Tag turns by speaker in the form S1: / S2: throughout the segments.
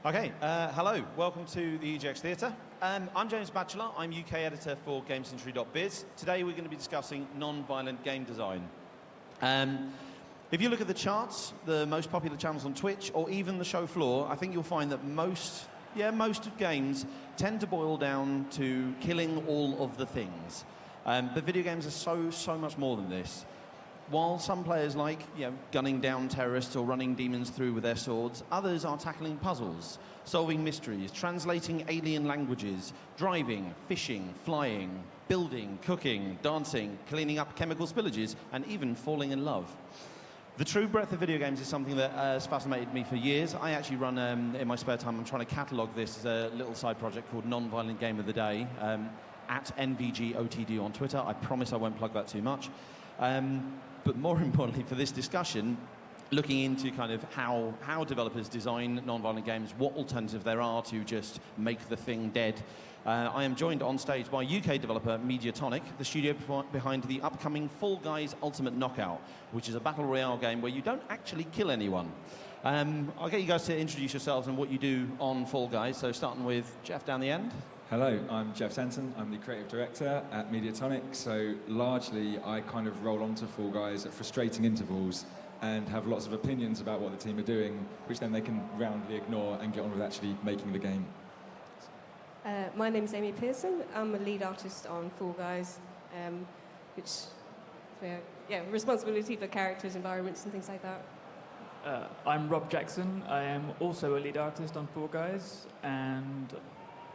S1: Okay, hello, welcome to the EGX Theatre. I'm James Batchelor, I'm UK editor for GamesIndustry.biz. Today we're going to be discussing non-violent game design. If you look at the charts, the most popular channels on Twitch, or even the show floor, I think you'll find that most of games tend to boil down to killing all of the things. But video games are so much more than this. While some players like, gunning down terrorists or running demons through with their swords, others are tackling puzzles, solving mysteries, translating alien languages, driving, fishing, flying, building, cooking, dancing, cleaning up chemical spillages, and even falling in love. The true breadth of video games is something that has fascinated me for years. I actually run, in my spare time, I'm trying to catalogue this as a little side project called Non-Violent Game of the Day, at NVGOTD on Twitter. I promise I won't plug that too much. But more importantly for this discussion, looking into kind of how developers design non-violent games, what alternative there are to just make the thing dead. I am joined on stage by UK developer Mediatonic, the studio behind the upcoming Fall Guys Ultimate Knockout, which is a battle royale game where you don't actually kill anyone. I'll get you guys to introduce yourselves and what you do on Fall Guys, so starting with Jeff down the end.
S2: Hello, I'm Jeff Tanton. I'm the creative director at Mediatonic. So largely, I kind of roll onto Fall Guys at frustrating intervals and have lots of opinions about what the team are doing, which then they can roundly ignore and get on with actually making the game.
S3: My name's Amy Pearson. I'm a lead artist on Fall Guys, which responsibility for characters, environments, and things like that.
S4: I'm Rob Jackson. I am also a lead artist on Fall Guys, and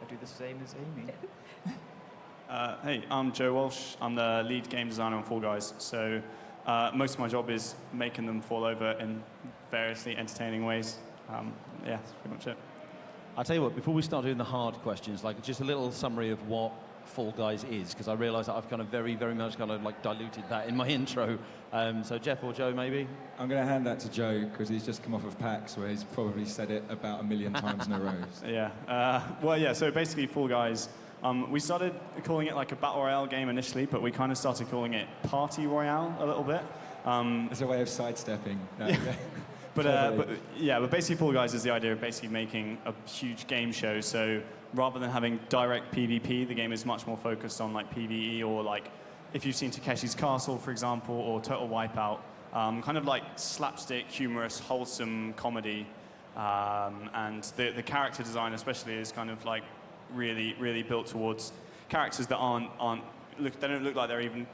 S4: I do the same as Amy.
S5: Hey, I'm Joe Walsh. I'm the lead game designer on Fall Guys. So most of my job is making them fall over in variously entertaining ways. That's pretty much it.
S1: I'll tell you what, before we start doing the hard questions, like just a little summary of what Fall Guys is, because I realise that I've kind of very much kind of like diluted that in my intro. So Jeff or Joe, maybe?
S2: I'm going to hand that to Joe, because he's just come off of PAX, where he's probably said it about 1 million times in a row.
S5: So basically Fall Guys, we started calling it like a battle royale game initially, but we kind of started calling it party royale a little bit.
S2: It's a way of sidestepping.
S5: But basically Fall Guys is the idea of basically making a huge game show. So rather than having direct PvP, the game is much more focused on like PvE, or like if you've seen Takeshi's Castle, for example, or Total Wipeout, kind of like slapstick, humorous, wholesome comedy. And the character design especially is kind of like really built towards characters that they don't look like they're even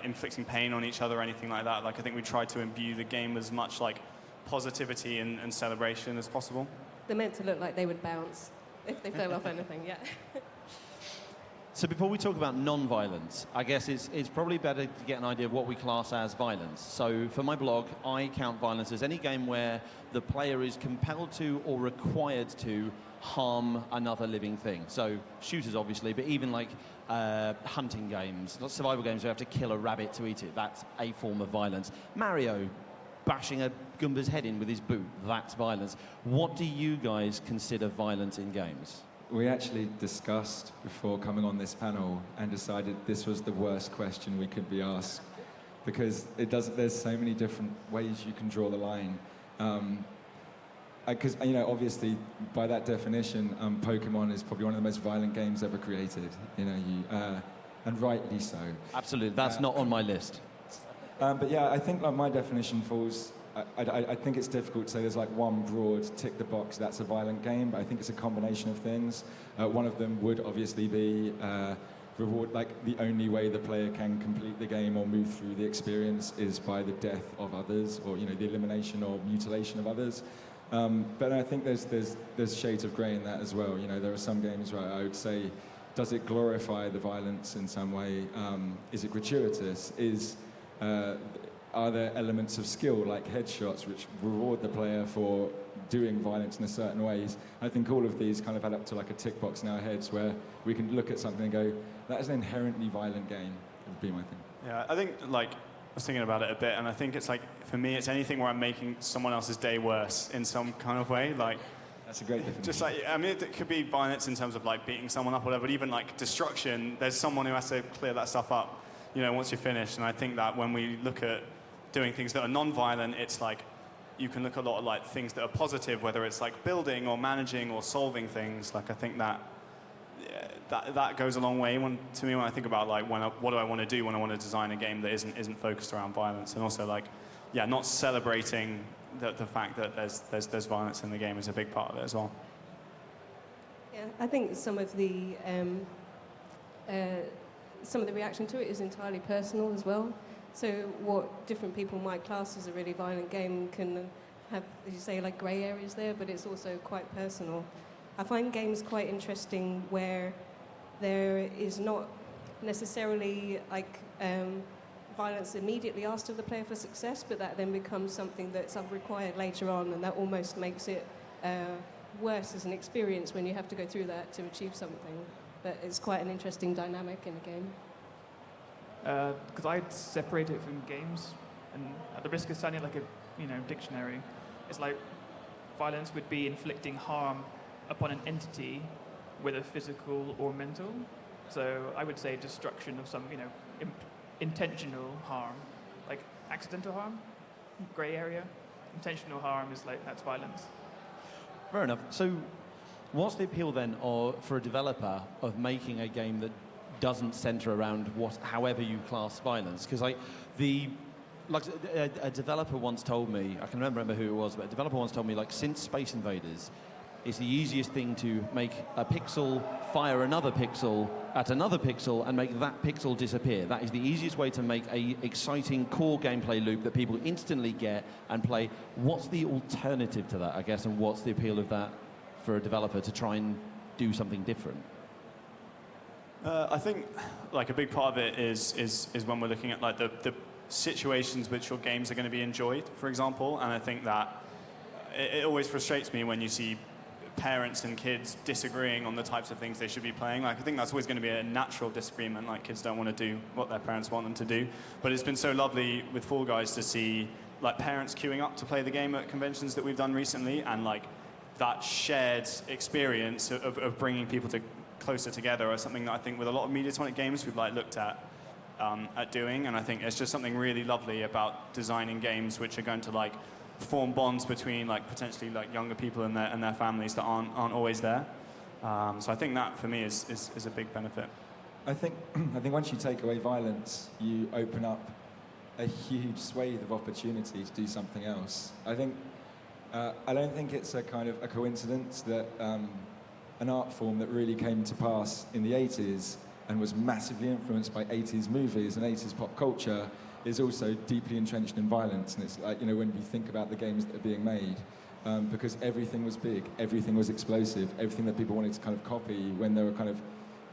S5: inflicting pain on each other or anything like that. Like I think we tried to imbue the game as much like positivity and celebration as possible.
S3: They're meant to look like they would bounce if they fell off anything, yeah.
S1: So before we talk about non-violence, I guess it's probably better to get an idea of what we class as violence. So for my blog, I count violence as any game where the player is compelled to or required to harm another living thing. So shooters, obviously, but even like hunting games, survival games where you have to kill a rabbit to eat it, that's a form of violence. Mario bashing a Goomba's head in with his boot, that's violence. What do you guys consider violent in games?
S2: We actually discussed before coming on this panel and decided this was the worst question we could be asked, because there's so many different ways you can draw the line. Because obviously by that definition, Pokemon is probably one of the most violent games ever created. And rightly so.
S1: Absolutely, that's not on my list.
S2: I think like my definition falls. I think it's difficult to say there's like one broad tick the box that's a violent game, but I think it's a combination of things. One of them would obviously be reward, like the only way the player can complete the game or move through the experience is by the death of others, or the elimination or mutilation of others. But I think there's shades of grey in that as well. There are some games where I would say, does it glorify the violence in some way? Is it gratuitous? Are there elements of skill, like headshots, which reward the player for doing violence in a certain ways? I think all of these kind of add up to like a tick box in our heads where we can look at something and go, that is an inherently violent game, would be my thing.
S5: Yeah, I think I was thinking about it a bit, and I think it's like, for me, it's anything where I'm making someone else's day worse in some kind of way. Like,
S2: that's a great definition.
S5: Just like, it could be violence in terms of like beating someone up or whatever, but even like destruction, there's someone who has to clear that stuff up, once you're finished. And I think that when we look at doing things that are non-violent, it's like you can look at a lot of like things that are positive, whether it's like building or managing or solving things. Like I think that that goes a long way to me when I think about like what do I want to do when I want to design a game that isn't focused around violence, and also like not celebrating the fact that there's violence in the game is a big part of it as well.
S3: Yeah, I think some of the reaction to it is entirely personal as well. So what different people might class as a really violent game can have, as you say, like grey areas there, but it's also quite personal. I find games quite interesting where there is not necessarily like violence immediately asked of the player for success, but that then becomes something that's required later on, and that almost makes it worse as an experience when you have to go through that to achieve something. But it's quite an interesting dynamic in a game.
S4: Because I'd separate it from games, and at the risk of sounding like a dictionary, it's like violence would be inflicting harm upon an entity, whether physical or mental. So I would say destruction of some intentional harm, like accidental harm, grey area. Intentional harm is like that's violence.
S1: Fair enough. So what's the appeal then for a developer of making a game that doesn't center around however you class violence? Because a developer once told me, I can remember who it was, but a developer once told me, like, since Space Invaders, it's the easiest thing to make a pixel fire another pixel at another pixel and make that pixel disappear. That is the easiest way to make a exciting core gameplay loop that people instantly get and play. What's the alternative to that, I guess, and what's the appeal of that for a developer to try and do something different?
S5: I think like a big part of it is when we're looking at like the situations which your games are going to be enjoyed, for example. And I think that it always frustrates me when you see parents and kids disagreeing on the types of things they should be playing. Like I think that's always going to be a natural disagreement. Like kids don't want to do what their parents want them to do. But it's been so lovely with Fall Guys to see like parents queuing up to play the game at conventions that we've done recently, and like that shared experience of bringing people closer together are something that I think with a lot of Mediatonic games we've like looked at doing, and I think it's just something really lovely about designing games which are going to like form bonds between like potentially like younger people and their families that aren't always there. So I think that for me is a big benefit.
S2: I think once you take away violence, you open up a huge swathe of opportunity to do something else. I don't think it's a kind of a coincidence that an art form that really came to pass in the 80s and was massively influenced by 80s movies and 80s pop culture is also deeply entrenched in violence. And it's like, when we think about the games that are being made, because everything was big, everything was explosive, everything that people wanted to kind of copy when they were kind of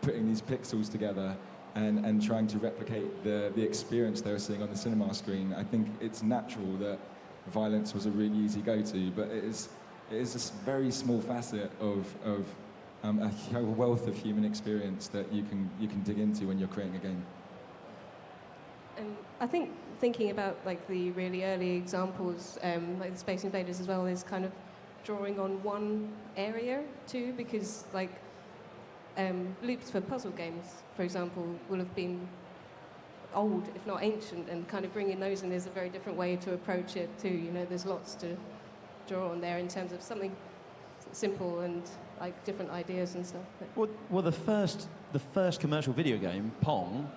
S2: putting these pixels together and trying to replicate the experience they were seeing on the cinema screen. I think it's natural that violence was a really easy go-to, but it is a very small facet of a wealth of human experience that you can dig into when you're creating a game.
S3: And I think thinking about like the really early examples, like the Space Invaders as well, is kind of drawing on one area too, because like loops for puzzle games, for example, will have been old, if not ancient, and kind of bringing those in is a very different way to approach it too. There's lots to draw on there in terms of something simple and like different ideas and stuff.
S1: Well, the first commercial video game, Pong,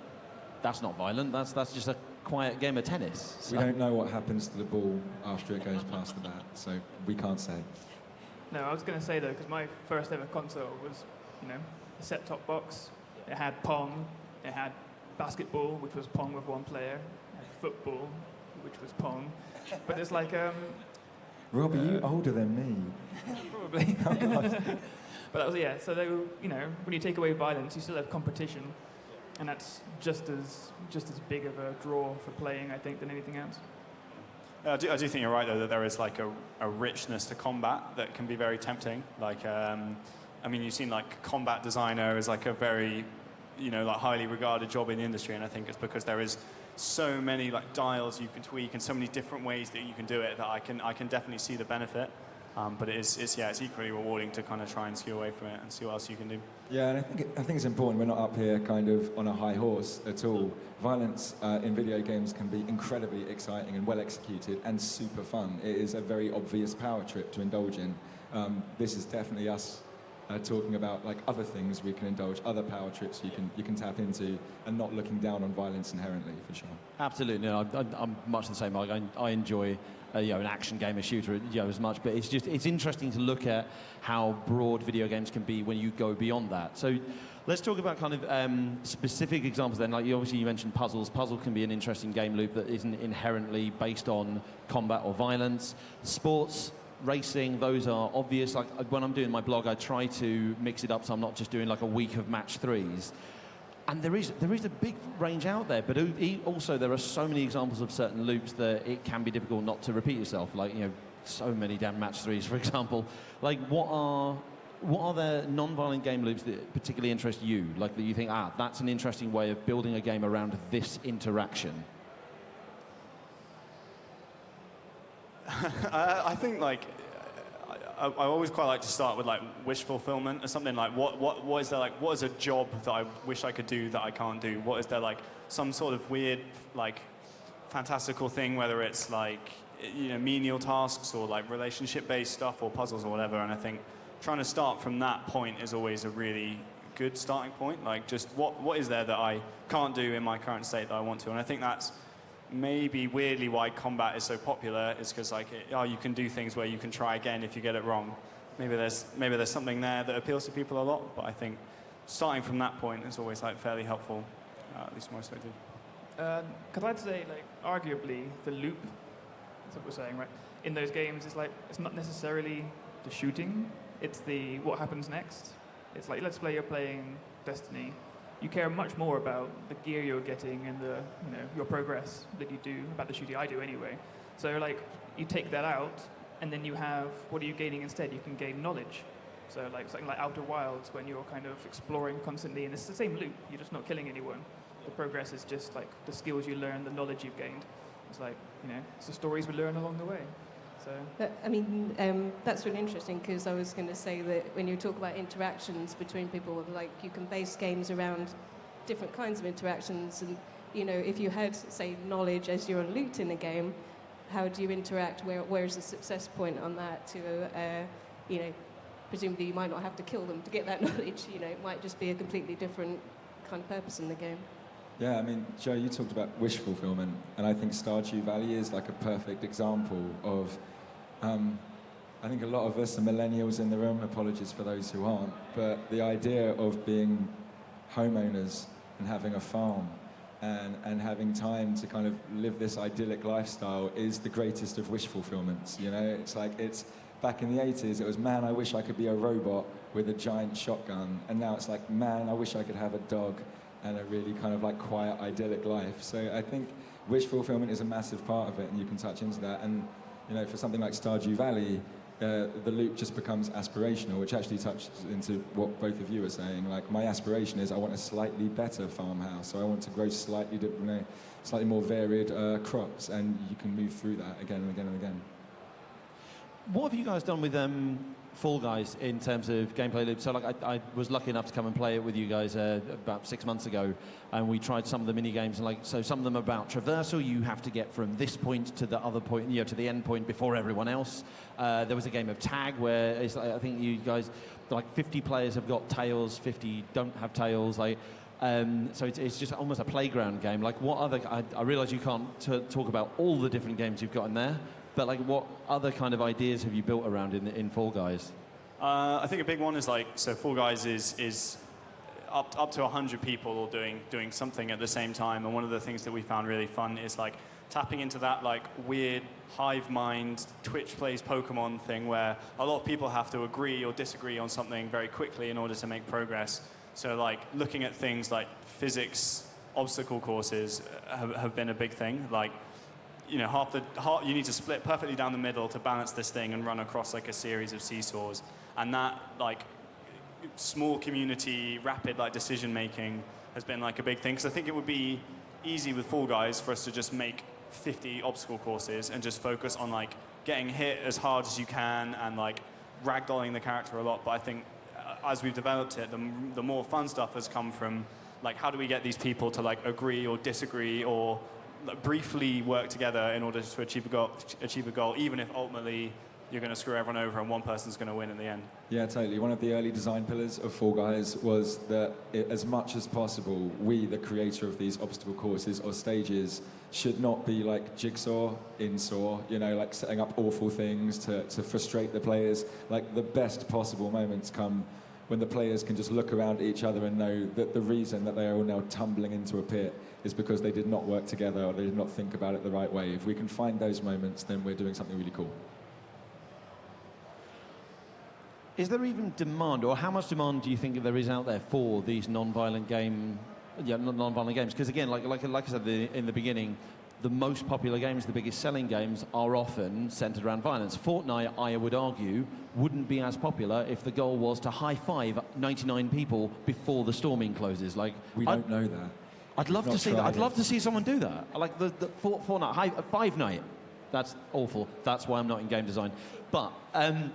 S1: that's not violent. That's just a quiet game of tennis. So.
S2: We don't know what happens to the ball after it goes past the bat, so we can't say.
S4: No, I was going to say though, because my first ever console was, a set-top box. It had Pong. It had basketball, which was Pong with one player. It had football, which was Pong. But it's like
S2: Rob, are you older than me?
S4: Probably. But that was, so they were, when you take away violence, you still have competition. And that's just as big of a draw for playing, I think, than anything else.
S5: I do think you're right, though, that there is like a richness to combat that can be very tempting. Like, you've seen like combat designer is like a very, like highly regarded job in the industry, and I think it's because there is so many like dials you can tweak and so many different ways that you can do it that I can definitely see the benefit. But it's equally rewarding to kind of try and skew away from it and see what else you can do.
S2: Yeah, and I think it's important. We're not up here kind of on a high horse at all. Violence in video games can be incredibly exciting and well executed and super fun. It is a very obvious power trip to indulge in. This is definitely us talking about like other things we can indulge, other power trips you can tap into, and not looking down on violence inherently, for sure.
S1: Absolutely, no, I'm much the same. Like, I enjoy an action game, a shooter, as much. But it's interesting to look at how broad video games can be when you go beyond that. So let's talk about kind of specific examples then. Like obviously you mentioned puzzles. Puzzle can be an interesting game loop that isn't inherently based on combat or violence. Sports, racing, those are obvious. Like when I'm doing my blog, I try to mix it up so I'm not just doing like a week of match threes. And there is a big range out there, but also there are so many examples of certain loops that it can be difficult not to repeat yourself. Like, so many damn match threes, for example. Like, what are the non-violent game loops that particularly interest you? Like that you think, that's an interesting way of building a game around this interaction.
S5: I think I always quite like to start with like wish fulfillment or something. Like what is there, like what is a job that I wish I could do that I can't do? What is there, like some sort of weird like fantastical thing, whether it's like menial tasks or like relationship based stuff or puzzles or whatever. And I think trying to start from that point is always a really good starting point. Like just what is there that I can't do in my current state that I want to? And I think that's maybe weirdly why combat is so popular, is because like you can do things where you can try again if you get it wrong. Maybe there's something there that appeals to people a lot, but I think starting from that point is always like fairly helpful, at least most I do.
S4: Because I'd say like arguably the loop, that's what we're saying, right? In those games, it's not necessarily the shooting, it's the what happens next. It's like, let's say you're playing Destiny. You care much more about the gear you're getting and the your progress than you do about the shooting. I do anyway. So like you take that out, and then you have, what are you gaining instead? You can gain knowledge. So like something like Outer Wilds, when you're kind of exploring constantly, and it's the same loop. You're just not killing anyone. The progress is just like the skills you learn, the knowledge you've gained. It's like it's the stories we learn along the way. So.
S3: That's really interesting, because I was going to say that when you talk about interactions between people, like you can base games around different kinds of interactions, and if you had, say, knowledge as you're on loot in a game, how do you interact? Where is the success point on that? To presumably you might not have to kill them to get that knowledge. It might just be a completely different kind of purpose in the game.
S2: Yeah, I mean, Joe, you talked about wish fulfillment, and I think Stardew Valley is like a perfect example of. I think a lot of us are millennials in the room, apologies for those who aren't, but the idea of being homeowners and having a farm and having time to kind of live this idyllic lifestyle is the greatest of wish fulfillments. It's like, it's back in the 80s, it was, man, I wish I could be a robot with a giant shotgun, and now it's like, man, I wish I could have a dog and a really kind of like quiet, idyllic life. So I think wish fulfillment is a massive part of it, and you can touch into that. And for something like Stardew Valley, the loop just becomes aspirational, which actually touches into what both of you are saying. Like, my aspiration is I want a slightly better farmhouse, so I want to grow slightly more varied crops, and you can move through that again and again and again.
S1: What have you guys done with Fall Guys in terms of gameplay loops? So like I was lucky enough to come and play it with you guys about 6 months ago, and we tried some of the mini games, and so some of them are about traversal. You have to get from this point to the other point, to the end point before everyone else. There was a game of tag where I think you guys, like 50 players have got tails, 50 don't have tails. So it's just almost a playground game. Like what other? I realise you can't talk about all the different games you've got in there. But like, what other kind of ideas have you built around in Fall Guys?
S5: I think a big one is so Fall Guys is up to 100 people all doing something at the same time. And one of the things that we found really fun is like tapping into that like weird hive mind Twitch plays Pokemon thing, where a lot of people have to agree or disagree on something very quickly in order to make progress. So like looking at things like physics obstacle courses have been a big thing. Like, you need to split perfectly down the middle to balance this thing and run across like a series of seesaws. And that like small community, rapid like decision making has been like a big thing. Because I think it would be easy with Fall Guys for us to just make 50 obstacle courses and just focus on like getting hit as hard as you can and like ragdolling the character a lot. But I think as we've developed it, the more fun stuff has come from like how do we get these people to like agree or disagree or like, briefly work together in order to achieve a goal, even if ultimately you're going to screw everyone over and one person's going to win in the end.
S2: Yeah, totally. One of the early design pillars of Fall Guys was that as much as possible, we, the creator of these obstacle courses or stages, should not be like Jigsaw in Saw, you know, like setting up awful things to frustrate the players. Like the best possible moments come when the players can just look around at each other and know that the reason that they are all now tumbling into a pit is because they did not work together or they did not think about it the right way. If we can find those moments, then we're doing something really cool.
S1: Is there even demand, or how much demand do you think there is out there for these non-violent games? Because again, like I said in the beginning, the most popular games, the biggest selling games, are often centered around violence. Fortnite, I would argue, wouldn't be as popular if the goal was to high-five 99 people before the storming closes. Like
S2: We don't know that.
S1: I'd love to see that. I'd love to see someone do that. Like the Fortnite Five Night. That's awful. That's why I'm not in game design. But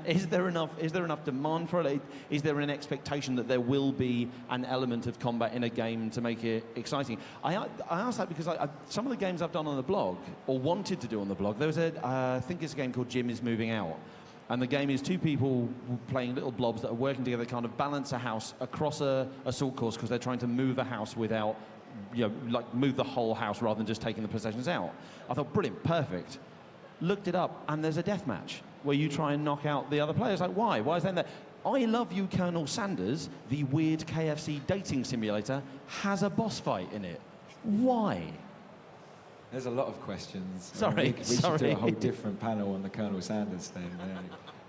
S1: is there enough demand for it? Is there an expectation that there will be an element of combat in a game to make it exciting? I ask that because some of the games I've done on the blog, or wanted to do on the blog, there was I think it's a game called Jim is Moving Out. And the game is two people playing little blobs that are working together to kind of balance a house across a salt course because they're trying to move a house without, you know, like move the whole house rather than just taking the possessions out. I thought, brilliant, perfect. Looked it up, and there's a death match where you try and knock out the other players. Like, why? Why is that there? I Love You, Colonel Sanders, the weird KFC dating simulator, has a boss fight in it. Why?
S2: There's a lot of questions.
S1: Sorry,
S2: we should do a whole different panel on the Colonel Sanders thing.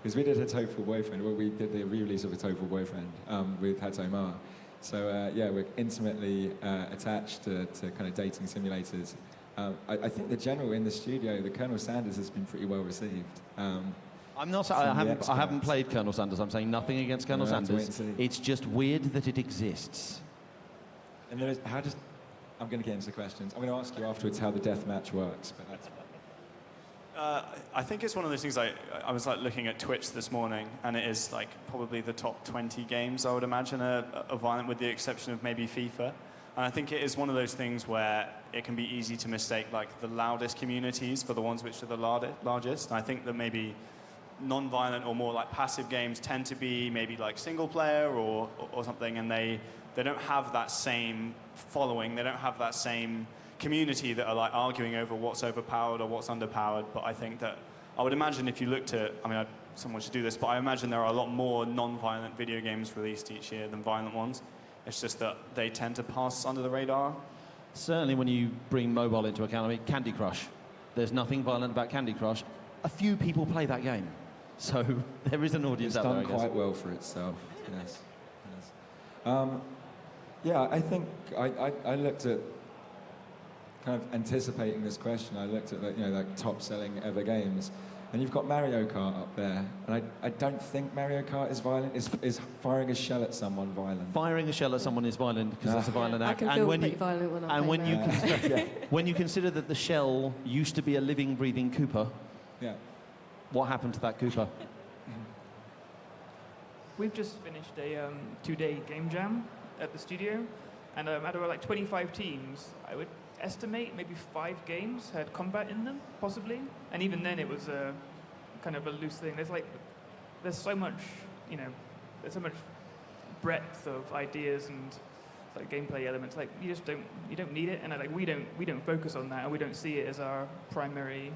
S2: Because we did a Toful Boyfriend. Well, we did the re-release of a Toful Boyfriend with Hato Ma. So, yeah, we're intimately attached to kind of dating simulators. I think the general in the studio, the Colonel Sanders has been pretty well received.
S1: I'm not. I haven't played Colonel Sanders. I'm saying nothing against Colonel Sanders. It's just weird that it exists.
S2: And there is I'm going to get into the questions. I'm going to ask you afterwards how the death match works. But that's
S5: I think it's one of those things. I was like looking at Twitch this morning, and it is like probably the top 20 games I would imagine are violent, with the exception of maybe FIFA. And I think it is one of those things where it can be easy to mistake like the loudest communities for the ones which are the largest. And I think that maybe non-violent or more like passive games tend to be maybe like single player or something, and they don't have that same following. They don't have that same community that are like arguing over what's overpowered or what's underpowered. But I think that I would imagine if you looked at, someone should do this, but I imagine there are a lot more non-violent video games released each year than violent ones. It's just that they tend to pass under the radar.
S1: Certainly when you bring mobile into account, Candy Crush. There's nothing violent about Candy Crush. A few people play that game. So there is an audience out there, I guess.
S2: It's done quite well for itself, yes. Yeah, I think I looked at, kind of anticipating this question, I looked at like top-selling ever games. And you've got Mario Kart up there, and I don't think Mario Kart is violent. Is firing a shell at someone violent?
S1: Firing a shell at someone is violent because that's a violent act.
S3: I can feel pretty violent when I'm playing Mario.
S1: When you consider that the shell used to be a living, breathing Koopa,
S2: yeah.
S1: What happened to that Koopa?
S4: We've just finished a 2-day game jam at the studio, and out of like 25 teams, I would estimate maybe 5 games had combat in them, possibly. And even then, it was a kind of a loose thing. There's so much, there's so much breadth of ideas and like gameplay elements. Like you don't need it, and like we don't focus on that, and we don't see it as our primary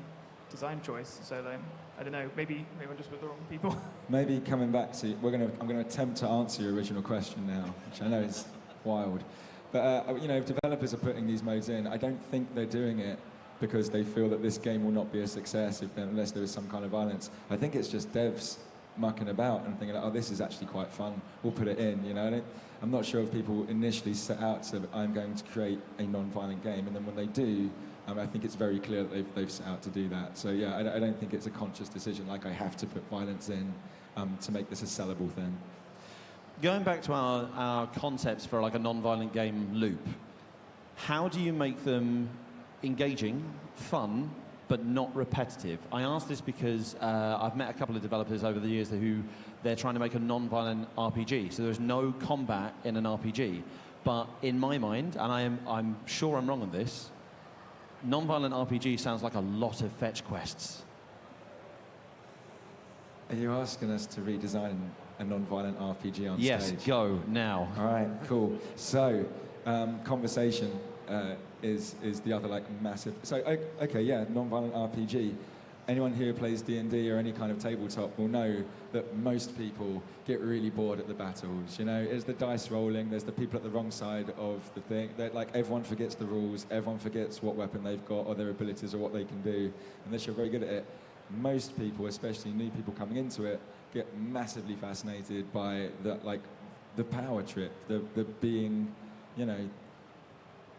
S4: design choice. So like, I don't know. Maybe I'm just with the wrong people.
S2: Maybe coming back to I'm going to attempt to answer your original question now, which I know is wild. But if developers are putting these modes in, I don't think they're doing it because they feel that this game will not be a success unless there is some kind of violence. I think it's just devs mucking about and thinking, oh, this is actually quite fun. We'll put it in. I'm not sure if people initially set out to I'm going to create a non-violent game, and then when they do, I think it's very clear that they've set out to do that. So yeah, I don't think it's a conscious decision. Like I have to put violence in to make this a sellable thing.
S1: Going back to our concepts for like a non-violent game loop, how do you make them engaging, fun, but not repetitive. I ask this because I've met a couple of developers over the years who they're trying to make a non-violent RPG. So there's no combat in an RPG. But in my mind, and I'm sure I'm wrong on this, non-violent RPG sounds like a lot of fetch quests.
S2: Are you asking us to redesign a non-violent RPG on
S1: Yes,
S2: stage?
S1: go now.
S2: All right, cool. So, conversation is the other like massive. So, okay, yeah, non-violent RPG. Anyone here who plays D&D or any kind of tabletop will know that most people get really bored at the battles. You know, there's the dice rolling, there's the people at the wrong side of the thing. That like everyone forgets the rules, everyone forgets what weapon they've got or their abilities or what they can do, unless you're very good at it. Most people, especially new people coming into it, get massively fascinated by the power trip, the being, you know,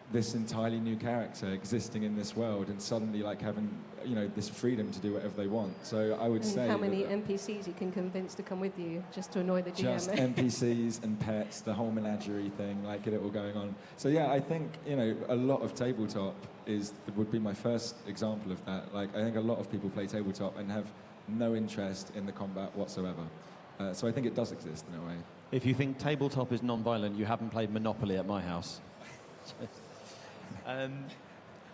S2: this entirely new character existing in this world and suddenly like having, you know, this freedom to do whatever they want. So I would
S3: And
S2: say
S3: how many NPCs you can convince to come with you just to annoy the GM.
S2: just NPCs and pets, the whole menagerie thing, like get it all going on. So yeah, I think, you know, a lot of tabletop would be my first example of that. Like I think a lot of people play tabletop and have no interest in the combat whatsoever. So I think it does exist in a way.
S1: If you think tabletop is non-violent, you haven't played Monopoly at my house.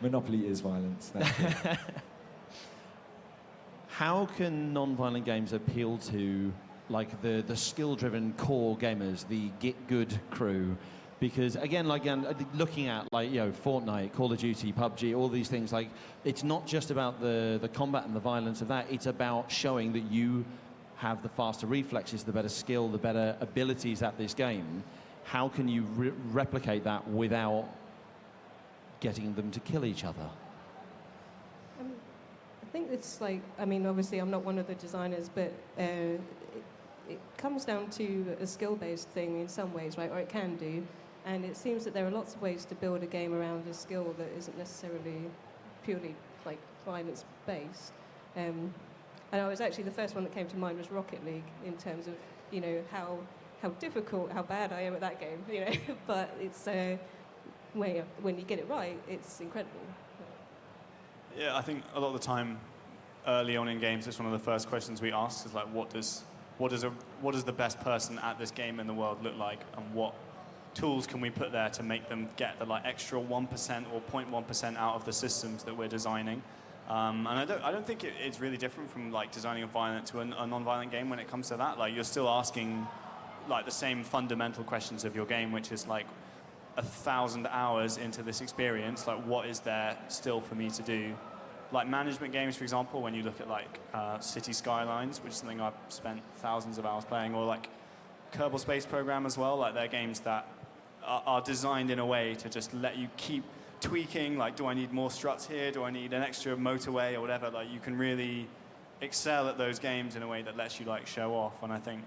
S2: Monopoly is violence. That's it.
S1: How can non-violent games appeal to like the skill-driven core gamers, the get good crew? Because again, like looking at like, you know, Fortnite, Call of Duty, PUBG, all these things, like it's not just about the combat and the violence of that. It's about showing that you have the faster reflexes, the better skill, the better abilities at this game. How can you replicate that without getting them to kill each other?
S3: I think it's like, I mean, obviously I'm not one of the designers, but it comes down to a skill-based thing in some ways, right? Or it can do. And it seems that there are lots of ways to build a game around a skill that isn't necessarily purely like violence-based. And I was actually, the first one that came to mind was Rocket League in terms of, you know, how difficult, how bad I am at that game, you know. But it's, when you get it right, it's incredible.
S5: Yeah, I think a lot of the time, early on in games, it's one of the first questions we ask is like, what does the best person at this game in the world look like, and what tools can we put there to make them get the like extra 1% or 0.1% out of the systems that we're designing? And I don't think it's really different from like designing a violent to a non-violent game when it comes to that. Like you're still asking like the same fundamental questions of your game, which is like 1,000 hours into this experience, like what is there still for me to do? Like management games, for example, when you look at like City Skylines, which is something I've spent thousands of hours playing, or like Kerbal Space Program as well, like they're games that are designed in a way to just let you keep tweaking, like do I need more struts here, do I need an extra motorway or whatever, like you can really excel at those games in a way that lets you like show off. And I think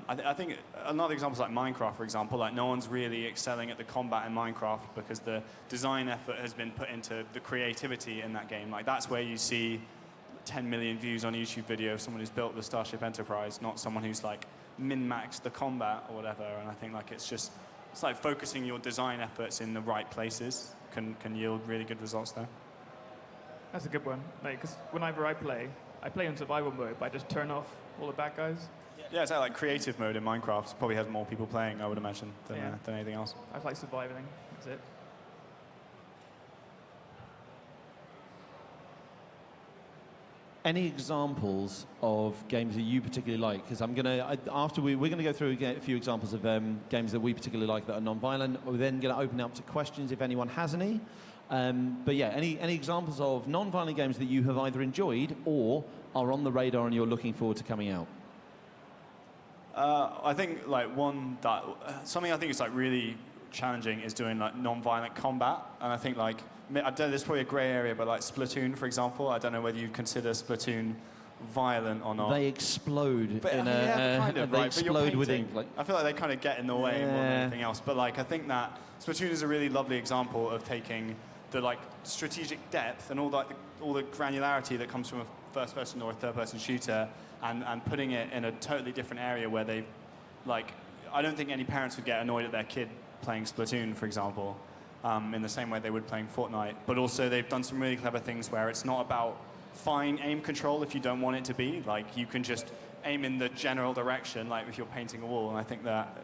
S5: I think another example is like Minecraft, for example. Like no one's really excelling at the combat in Minecraft because the design effort has been put into the creativity in that game. Like that's where you see 10 million views on a YouTube video of someone who's built the Starship Enterprise, not someone who's like min-maxed the combat or whatever. And I think like it's like focusing your design efforts in the right places can yield really good results there.
S4: That's a good one. Like, because whenever I play in survival mode, but I just turn off all the bad guys.
S5: Yeah, it's like creative mode in Minecraft probably has more people playing, I would imagine, than anything else.
S4: I just like surviving. That's it.
S1: Any examples of games that you particularly like? Because we're gonna go through a few examples of games that we particularly like that are non-violent. We're then gonna open up to questions if anyone has any. But yeah, any examples of non-violent games that you have either enjoyed or are on the radar and you're looking forward to coming out?
S5: I think like something I think is like really challenging is doing like non-violent combat, and I think like I don't know, there's probably a grey area, but like Splatoon, for example, I don't know whether you'd consider Splatoon violent or not.
S1: They explode
S5: but,
S1: in
S5: kind of, right?
S1: explode with ink.
S5: Like, I feel like they kind of get in the way more than anything else. But like I think that Splatoon is a really lovely example of taking the like strategic depth and all the granularity that comes from a first-person or a third-person shooter, and putting it in a totally different area where they, like, I don't think any parents would get annoyed at their kid playing Splatoon, for example. in the same way they would playing Fortnite. But also they've done some really clever things where it's not about fine aim control if you don't want it to be. Like you can just aim in the general direction, like if you're painting a wall. And I think that,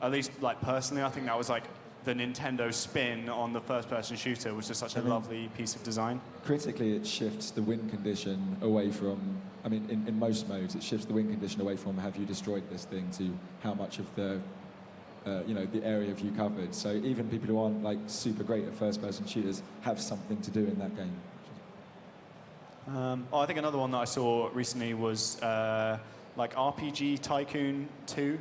S5: at least like personally, I think that was like the Nintendo spin on the first-person shooter, was just such a lovely piece of design.
S2: Critically, it shifts the win condition away from, I mean, in most modes, it shifts the win condition away from have you destroyed this thing to how much of the, the area have you covered. So even people who aren't like super great at first-person shooters have something to do in that game.
S5: I think another one that I saw recently was like RPG Tycoon 2,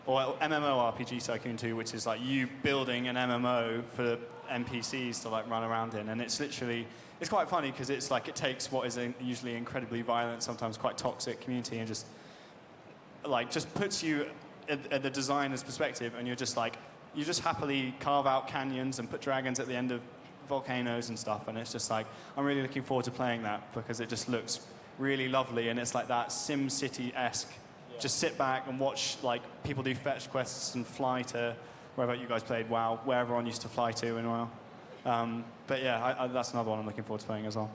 S5: or MMO RPG Tycoon 2, which is like you building an MMO for NPCs to like run around in, and it's literally, it's quite funny because it's like it takes what is a usually incredibly violent, sometimes quite toxic community, and just puts you at the designer's perspective, and you're just like, you just happily carve out canyons and put dragons at the end of volcanoes and stuff, and it's just like, I'm really looking forward to playing that because it just looks really lovely, and it's like that Sim City-esque. Just sit back and watch like people do fetch quests and fly to wherever you guys played WoW, where everyone used to fly to in WoW. But yeah, that's another one I'm looking forward to playing as well.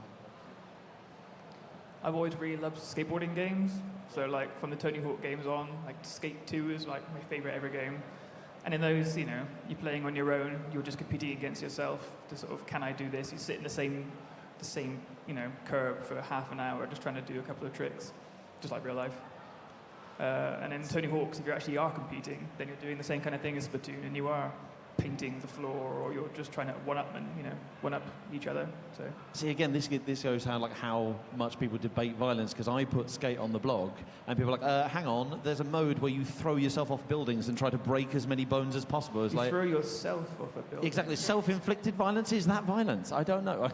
S4: I've always really loved skateboarding games. So like from the Tony Hawk games on, like Skate 2 is like my favorite ever game. And in those, you're playing on your own, you're just competing against yourself to sort of, can I do this? You sit in the same curb for half an hour just trying to do a couple of tricks, just like real life. And in Tony Hawk's, if you actually are competing, then you're doing the same kind of thing as Splatoon, and you are painting the floor, or you're just trying to one-up each other. So
S1: see, again, this goes how much people debate violence, because I put Skate on the blog, and people are like, hang on, there's a mode where you throw yourself off buildings and try to break as many bones as possible. It's
S4: you
S1: like,
S4: throw yourself off a building.
S1: Exactly, self-inflicted violence, is that violence? I don't know.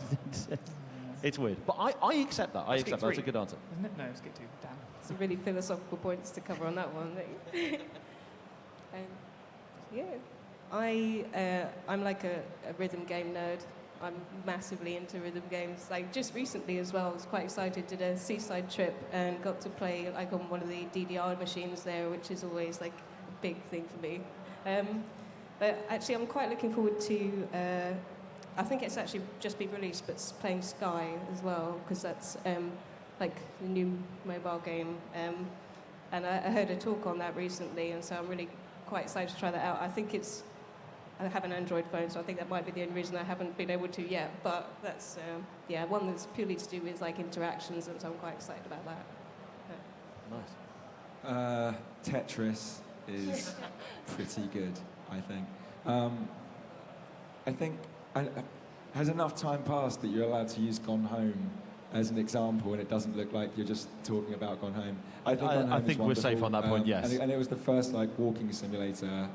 S1: It's weird, but I accept that. I accept that. That's a good answer.
S4: Isn't it? No, Skate 2. Damn.
S3: Some really philosophical points to cover on that one. I'm like a rhythm game nerd. I'm massively into rhythm games. Like just recently as well, I was quite excited. Did a seaside trip and got to play like on one of the DDR machines there, which is always like a big thing for me. But actually, I'm quite looking forward to. I think it's actually just been released, but playing Sky as well, because that's like the new mobile game. And I heard a talk on that recently, and so I'm really quite excited to try that out. I have an Android phone, so I think that might be the only reason I haven't been able to yet. But that's, one that's purely to do with like interactions, and so I'm quite excited about that.
S1: Nice.
S2: Tetris is pretty good, I think. I think has enough time passed that you're allowed to use Gone Home as an example, and it doesn't look like you're just talking about Gone Home. I think
S1: we're safe on that point, yes.
S2: And it was the first like walking simulator,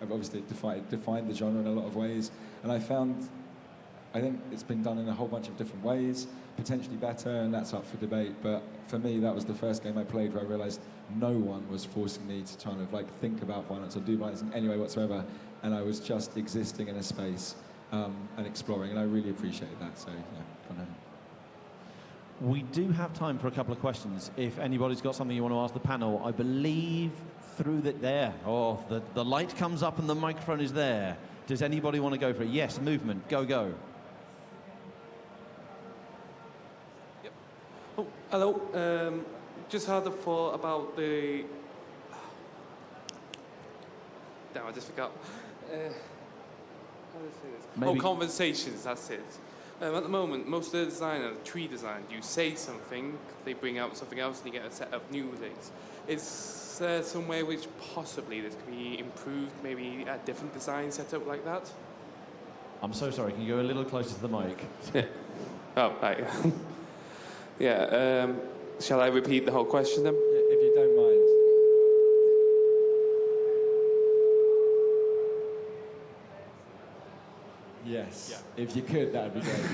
S2: I've obviously defined the genre in a lot of ways, and I think it's been done in a whole bunch of different ways, potentially better, and that's up for debate, but for me that was the first game I played where I realised no one was forcing me to kind of like think about violence or do violence in any way whatsoever, and I was just existing in a space and exploring, and I really appreciated that, so yeah, Gone Home.
S1: We do have time for a couple of questions. If anybody's got something you want to ask the panel, I believe through there. Oh, the light comes up and the microphone is there. Does anybody want to go for it? Yes, movement. Go.
S6: Yep. Oh, hello. Just had a thought about the... Damn, I just forgot. How do I say this?
S1: Maybe...
S6: Oh, conversations, that's it. At the moment, most of the design and tree design, you say something, they bring out something else, and you get a set of new things. Is there some way which possibly this can be improved, maybe a different design setup like that?
S1: I'm so sorry, can you go a little closer to the mic?
S6: Yeah. Oh, right. Yeah, shall I repeat the whole question then?
S2: If you don't mind. Yes. Yeah. If you could, that would be great.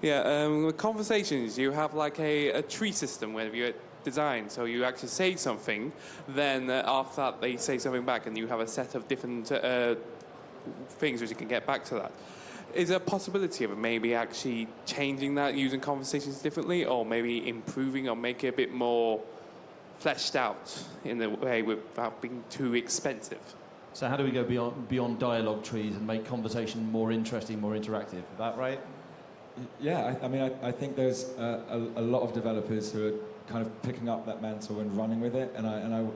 S6: Yeah, with conversations, you have like a tree system where you design. So you actually say something, then after that they say something back, and you have a set of different things which you can get back to that. Is there a possibility of maybe actually changing that, using conversations differently, or maybe improving or making it a bit more fleshed out in a way without being too expensive?
S1: So how do we go beyond dialogue trees and make conversation more interesting, more interactive? Is that right?
S2: Yeah, I mean, I think there's a lot of developers who are kind of picking up that mantle and running with it, and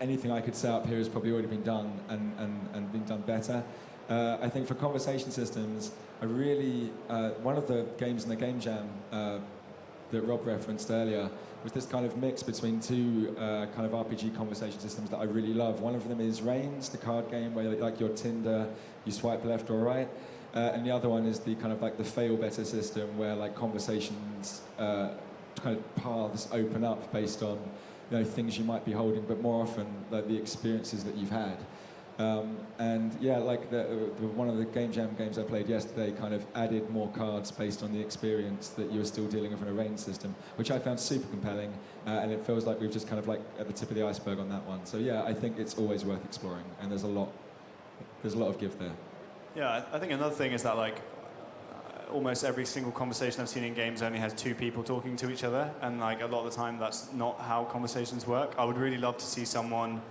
S2: anything I could set up here has probably already been done and been done better. I think for conversation systems, I really, one of the games in the Game Jam that Rob referenced earlier was this kind of mix between two kind of RPG conversation systems that I really love. One of them is Reigns, the card game where like your Tinder, you swipe left or right. And the other one is the kind of like the fail better system where like conversations kind of paths open up based on things you might be holding, but more often like the experiences that you've had. And yeah, like one of the Game Jam games I played yesterday kind of added more cards based on the experience that you were still dealing with in a range system, which I found super compelling, and it feels like we've just kind of like at the tip of the iceberg on that one. So yeah, I think it's always worth exploring, and there's a lot of give there.
S5: Yeah, I think another thing is that like almost every single conversation I've seen in games only has two people talking to each other, and like a lot of the time that's not how conversations work. I would really love to see someone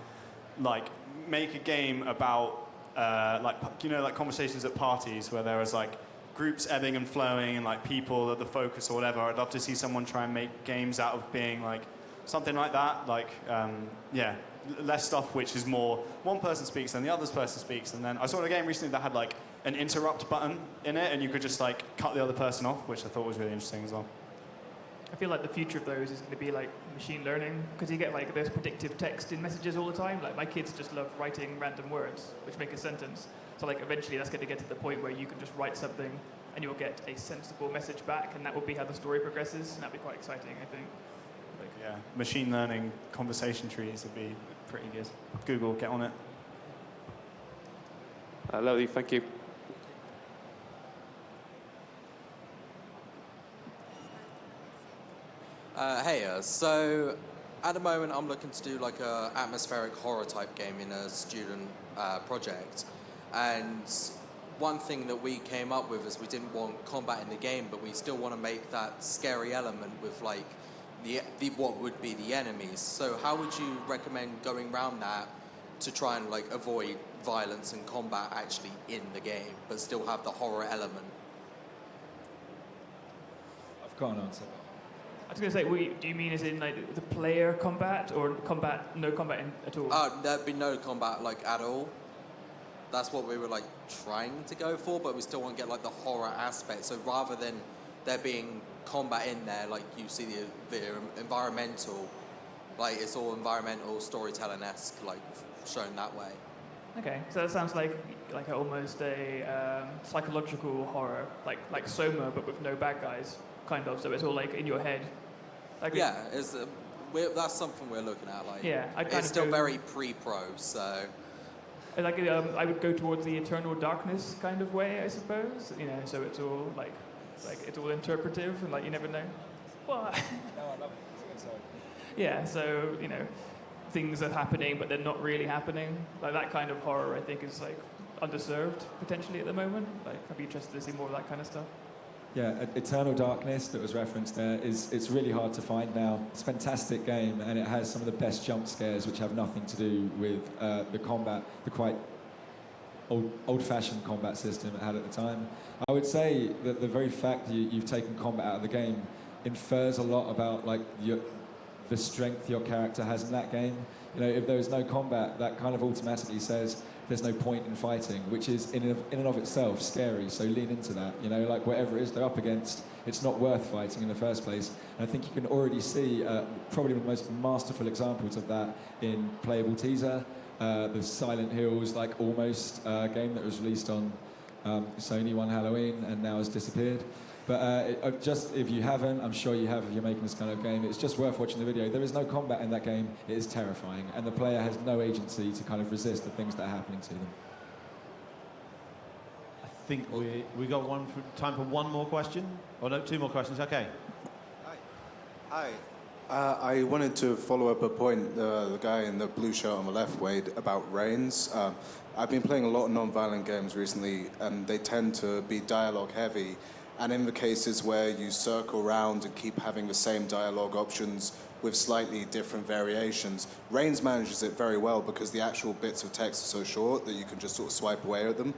S5: like make a game about like conversations at parties where there is like groups ebbing and flowing and like people at the focus or whatever. I'd love to see someone try and make games out of being like something like that, like yeah, less stuff which is more one person speaks and the other person speaks, and then I saw a game recently that had like an interrupt button in it and you could just like cut the other person off, which I thought was really interesting as well.
S4: I feel like the future of those is going to be like machine learning, because you get like there's predictive text in messages all the time. Like my kids just love writing random words which make a sentence. So like eventually that's going to get to the point where you can just write something and you'll get a sensible message back, and that will be how the story progresses, and that'd be quite exciting, I think.
S5: Like, yeah, machine learning conversation trees would be pretty good. Google, get on it.
S6: Lovely, thank you.
S7: So at the moment I'm looking to do like a atmospheric horror type game in a student project, and one thing that we came up with is we didn't want combat in the game, but we still want to make that scary element with like the what would be the enemies. So how would you recommend going around that to try and like avoid violence and combat actually in the game, but still have the horror element?
S2: I've got an answer.
S4: I was going to say, do you mean as in like the player combat, or combat, no combat at all?
S7: There'd be no combat like at all. That's what we were like trying to go for, but we still want to get like the horror aspect. So rather than there being combat in there, like you see the environmental, like it's all environmental storytelling-esque, like shown that way.
S4: Okay, so that sounds like almost a psychological horror, like Soma, but with no bad guys, kind of. So it's all like in your head. Like
S7: yeah, that's something we're looking at. Like,
S4: yeah,
S7: it's still very pre-pro, so.
S4: Like I would go towards the Eternal Darkness kind of way, I suppose. So it's all like it's all interpretive, and like you never know. Well,
S2: No, I love it. Sorry.
S4: yeah, so things are happening, but they're not really happening. Like that kind of horror, I think, is like underserved potentially at the moment. Like I'd be interested to see more of that kind of stuff.
S2: Yeah, Eternal Darkness that was referenced there it's really hard to find now. It's a fantastic game, and it has some of the best jump scares which have nothing to do with the combat, the quite old-fashioned combat system it had at the time. I would say that the very fact that you've taken combat out of the game infers a lot about like the strength your character has in that game. If there is no combat, that kind of automatically says there's no point in fighting, which is in and of itself scary. So lean into that. Like whatever it is they're up against, it's not worth fighting in the first place. And I think you can already see probably the most masterful examples of that in Playable Teaser, the Silent Hills like almost game that was released on Sony one Halloween and now has disappeared. But just if you haven't, I'm sure you have if you're making this kind of game, it's just worth watching the video. There is no combat in that game. It is terrifying, and the player has no agency to kind of resist the things that are happening to them.
S1: I think we got time for one more question. Oh no, two more questions. Okay.
S8: Hi. I wanted to follow up a point the guy in the blue shirt on the left made about Reigns. I've been playing a lot of non-violent games recently, and they tend to be dialogue heavy. And in the cases where you circle around and keep having the same dialogue options with slightly different variations, Reigns manages it very well because the actual bits of text are so short that you can just sort of swipe away at them.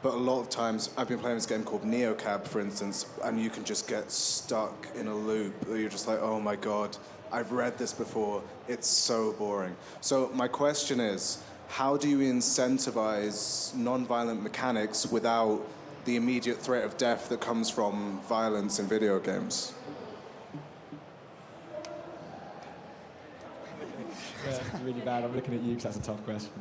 S8: But a lot of times, I've been playing this game called Neocab, for instance, and you can just get stuck in a loop. You're just like, oh my God, I've read this before. It's so boring. So my question is, how do you incentivize non-violent mechanics without the immediate threat of death that comes from violence in video games?
S2: Yeah, really bad. I'm looking at you because that's a tough question.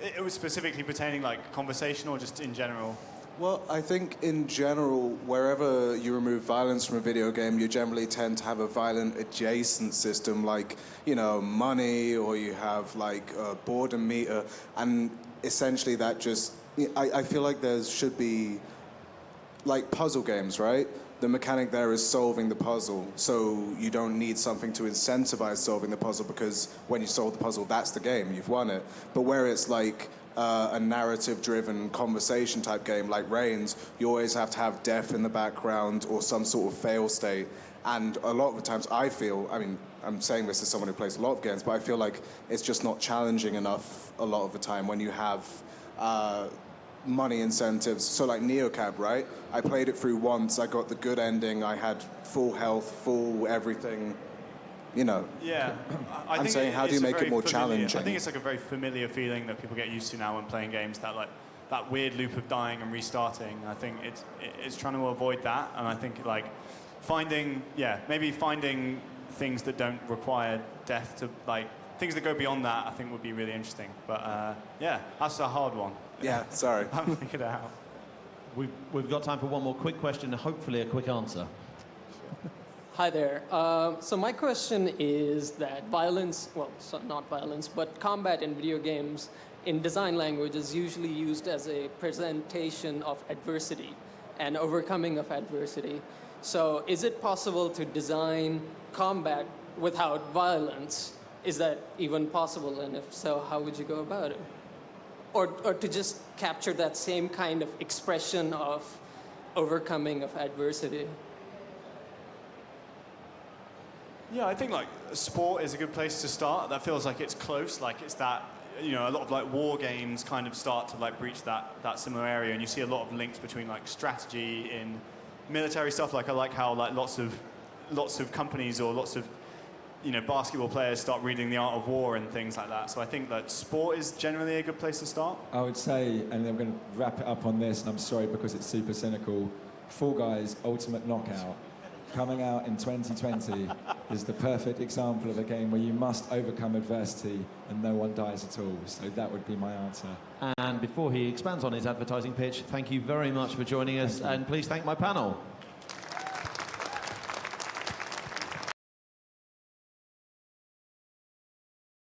S5: It was specifically pertaining like conversation or just in general?
S8: Well, I think in general, wherever you remove violence from a video game, you generally tend to have a violent adjacent system like, you know, money, or you have like a boredom meter, and essentially that just, I feel like there should be like puzzle games, right? The mechanic there is solving the puzzle, so you don't need something to incentivize solving the puzzle, because when you solve the puzzle, that's the game, you've won it. But where it's like a narrative-driven conversation-type game like Reigns, you always have to have death in the background or some sort of fail state. And a lot of the times I feel, I mean, I'm saying this as someone who plays a lot of games, but I feel like it's just not challenging enough a lot of the time when you have money incentives. So like Neocab, right? I played it through once, I got the good ending, I had full health, full everything, you know.
S5: Yeah.
S8: I'm saying, how do you make it more challenging?
S5: I think it's like a very familiar feeling that people get used to now when playing games, that like that weird loop of dying and restarting. I think it's trying to avoid that, and I think like maybe finding things that don't require death, to like things that go beyond that, I think would be really interesting. But yeah, that's a hard one.
S8: Yeah, sorry.
S5: I haven't figured it out.
S1: We've got time for one more quick question and hopefully a quick answer.
S9: Hi there. So my question is that violence, well, not violence, but combat in video games in design language is usually used as a presentation of adversity and overcoming of adversity. So is it possible to design combat without violence? Is that even possible? And if so, how would you go about it? Or to just capture that same kind of expression of overcoming of adversity?
S5: Yeah, I think like sport is a good place to start. That feels like it's close, like it's that, you know, a lot of like war games kind of start to like breach that similar area, and you see a lot of links between like strategy in military stuff. Like I like how like lots of companies or lots of, you know, basketball players start reading The Art of War and things like that. So I think that sport is generally a good place to start.
S2: I would say, and I'm going to wrap it up on this, and I'm sorry because it's super cynical, Fall Guys Ultimate Knockout, coming out in 2020, is the perfect example of a game where you must overcome adversity and no one dies at all. So that would be my answer.
S1: And before he expands on his advertising pitch, thank you very much for joining us, and please thank my panel.